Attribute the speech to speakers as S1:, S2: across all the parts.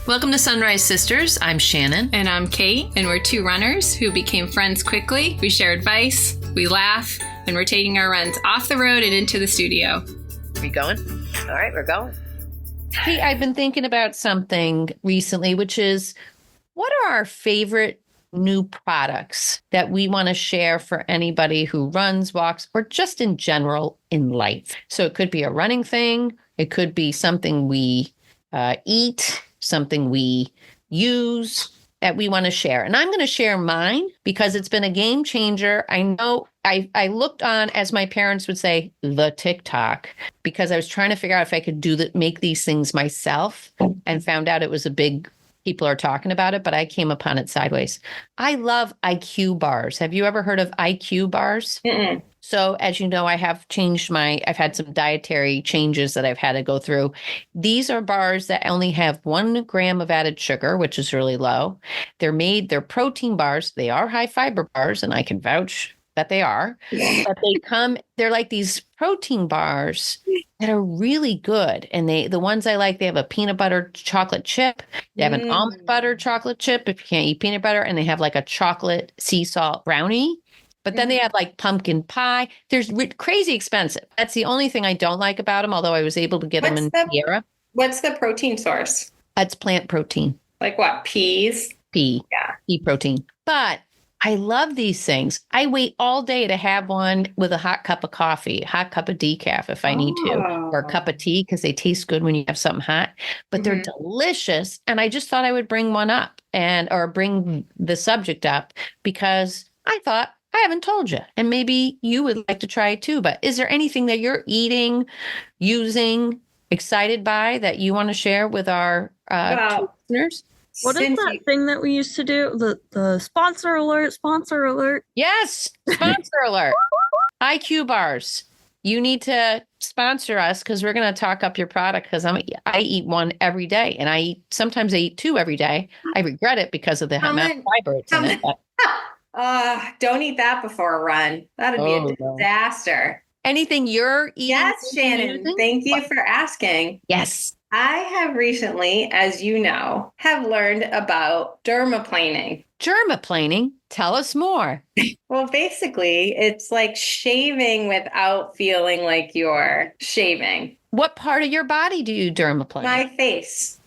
S1: Welcome to Sunrise Sisters. I'm Shannon.
S2: And I'm Kate, and we're two runners who became friends quickly. We share advice, we laugh, and we're taking our runs off the road and into the studio.
S1: We going? All right, we're going.
S3: Hey, I've been thinking about something recently, which is what are our favorite new products that we want to share for anybody who runs, walks, or just in general in life? So it could be a running thing. It could be something we eat, something we use that we want to share. And I'm going to share mine because it's been a game changer. I know I looked on, as my parents would say, the TikTok, because I was trying to figure out if I could make these things myself, and found out it was people are talking about it, but I came upon it sideways. I love IQ bars. Have you ever heard of IQ bars?
S2: Mm-mm.
S3: So as you know, I've had some dietary changes that I've had to go through. These are bars that only have 1 gram of added sugar, which is really low. They're protein bars. They are high fiber bars, and I can vouch that they are. But they're like these protein bars that are really good. And the ones I like, they have a peanut butter chocolate chip. They have an almond butter chocolate chip if you can't eat peanut butter. And they have like a chocolate sea salt brownie. But then they have like pumpkin pie. There's crazy expensive. That's the only thing I don't like about them, although I was able to get them in Sierra.
S2: What's the protein source?
S3: It's plant protein.
S2: Like what? Peas?
S3: Pea.
S2: Yeah.
S3: Pea protein. But I love these things. I wait all day to have one with a hot cup of coffee, a hot cup of decaf if I need to, or a cup of tea, because they taste good when you have something hot. But they're delicious. And I just thought I would bring one up or bring the subject up because I thought, I haven't told you, and maybe you would like to try it too. But is there anything that you're eating, using, excited by that you want to share with our listeners?
S4: What is that thing that we used to do? The sponsor alert, sponsor alert.
S3: Yes, sponsor alert. IQ bars. You need to sponsor us because we're going to talk up your product because I eat one every day, and sometimes I eat 2 every day. I regret it because of the amount of fiber it's in it.
S2: Don't eat that before a run. That'd be a disaster.
S3: Anything you're eating?
S2: Yes, Shannon. Thank you for asking.
S3: Yes.
S2: I have recently, as you know, have learned about dermaplaning.
S3: Dermaplaning? Tell us more.
S2: Well, basically, it's like shaving without feeling like you're shaving.
S3: What part of your body do you dermaplane?
S2: My face.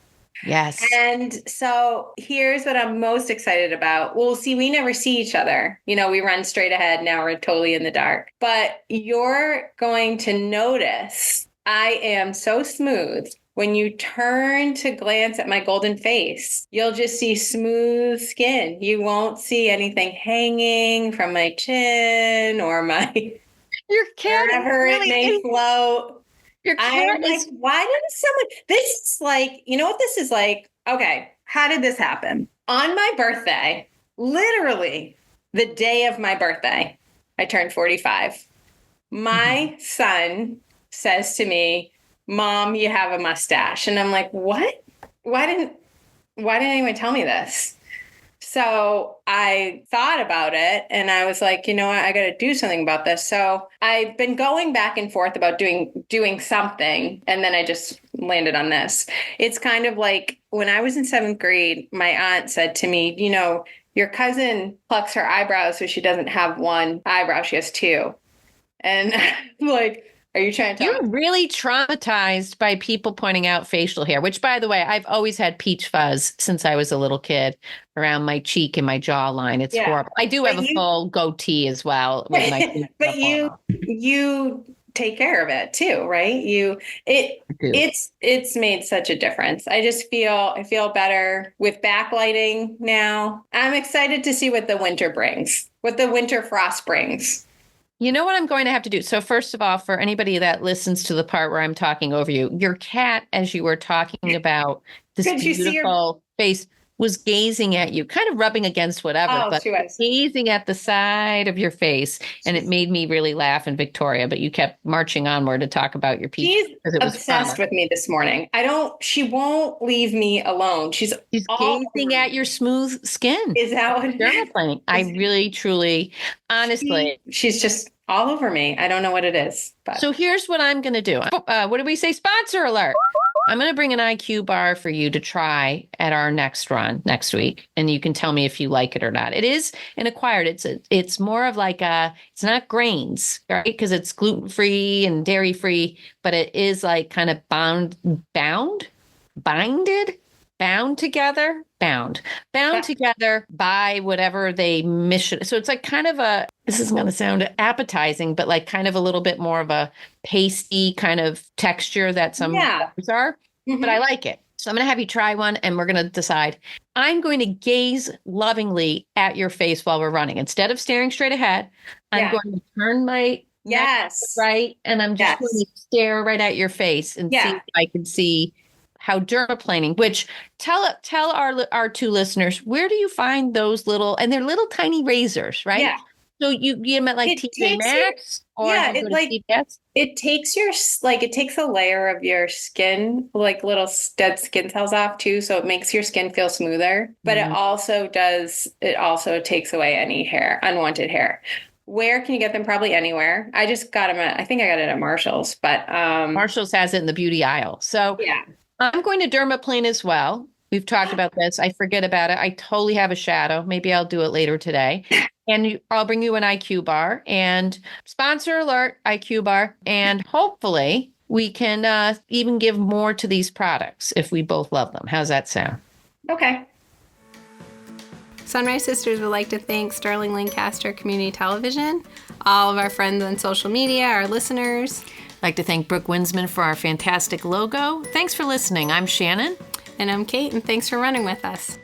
S3: Yes.
S2: And so here's what I'm most excited about. Well, see, we never see each other. You know, we run straight ahead. Now we're totally in the dark. But you're going to notice I am so smooth. When you turn to glance at my golden face, you'll just see smooth skin. You won't see anything hanging from my chin or my wherever it may float. I'm like, why didn't someone, this is like, you know what this is like? Okay, how did this happen? On my birthday, literally the day of my birthday, I turned 45. My son says to me, Mom, you have a mustache. And I'm like, what? Why didn't anyone tell me this? So I thought about it and I was like, you know what? I got to do something about this. So I've been going back and forth about doing something. And then I just landed on this. It's kind of like when I was in 7th grade, my aunt said to me, you know, your cousin plucks her eyebrows so she doesn't have 1 eyebrow. She has 2. And I'm like, are you trying to
S3: You're really traumatized by people pointing out facial hair, which, by the way, I've always had peach fuzz since I was a little kid around my cheek and my jawline. It's horrible. I do have a full goatee as well. With my
S2: but you take care of it too, right? It's made such a difference. I feel better with backlighting now. I'm excited to see what the winter brings, what the winter frost brings.
S3: You know what I'm going to have to do? So first of all, for anybody that listens to the part where I'm talking over you, your cat, as you were talking about this beautiful face, was gazing at you, kind of rubbing against whatever, but gazing at the side of your face. And it made me really laugh in Victoria, but you kept marching onward to talk about your peach.
S2: She's obsessed with me this morning. She won't leave me alone. She's
S3: gazing at your smooth skin.
S2: Is that what it is?
S3: I really, truly, honestly.
S2: She's just all over me. I don't know what it is. But.
S3: So here's what I'm going to do. What did we say? Sponsor alert. I'm going to bring an IQ bar for you to try at our next run next week. And you can tell me if you like it or not. It is an acquired. It's more of like it's not grains, right? Because it's gluten-free and dairy-free, but it is like kind of bound together by whatever they mission. So it's like kind of this is going to sound appetizing, but like kind of a little bit more of a pasty kind of texture that some bars are, but I like it. So I'm going to have you try one and we're going to decide. I'm going to gaze lovingly at your face while we're running. Instead of staring straight ahead, I'm going to turn my neck right, and I'm just going to stare right at your face and see if I can see how dermaplaning, which tell our two listeners, where do you find those little, and they're little tiny razors, right? Yeah. So you get them at like TJ Maxx or CVS?
S2: It takes a layer of your skin, like little dead skin cells off too. So it makes your skin feel smoother, but it also takes away any unwanted hair. Where can you get them? Probably anywhere. I just got them I think I got it at Marshall's, but
S3: Marshall's has it in the beauty aisle. So yeah. I'm going to dermaplane as well. We've talked about this. I forget about it. I totally have a shadow. Maybe I'll do it later today. And I'll bring you an IQ bar and sponsor alert IQ bar. And hopefully we can even give more to these products if we both love them. How's that sound?
S2: Okay.
S5: Sunrise Sisters would like to thank Sterling-Lancaster Community Television, all of our friends on social media, our listeners.
S1: I'd like to thank Brooke Winsman for our fantastic logo. Thanks for listening. I'm Shannon.
S5: And I'm Kate, and thanks for running with us.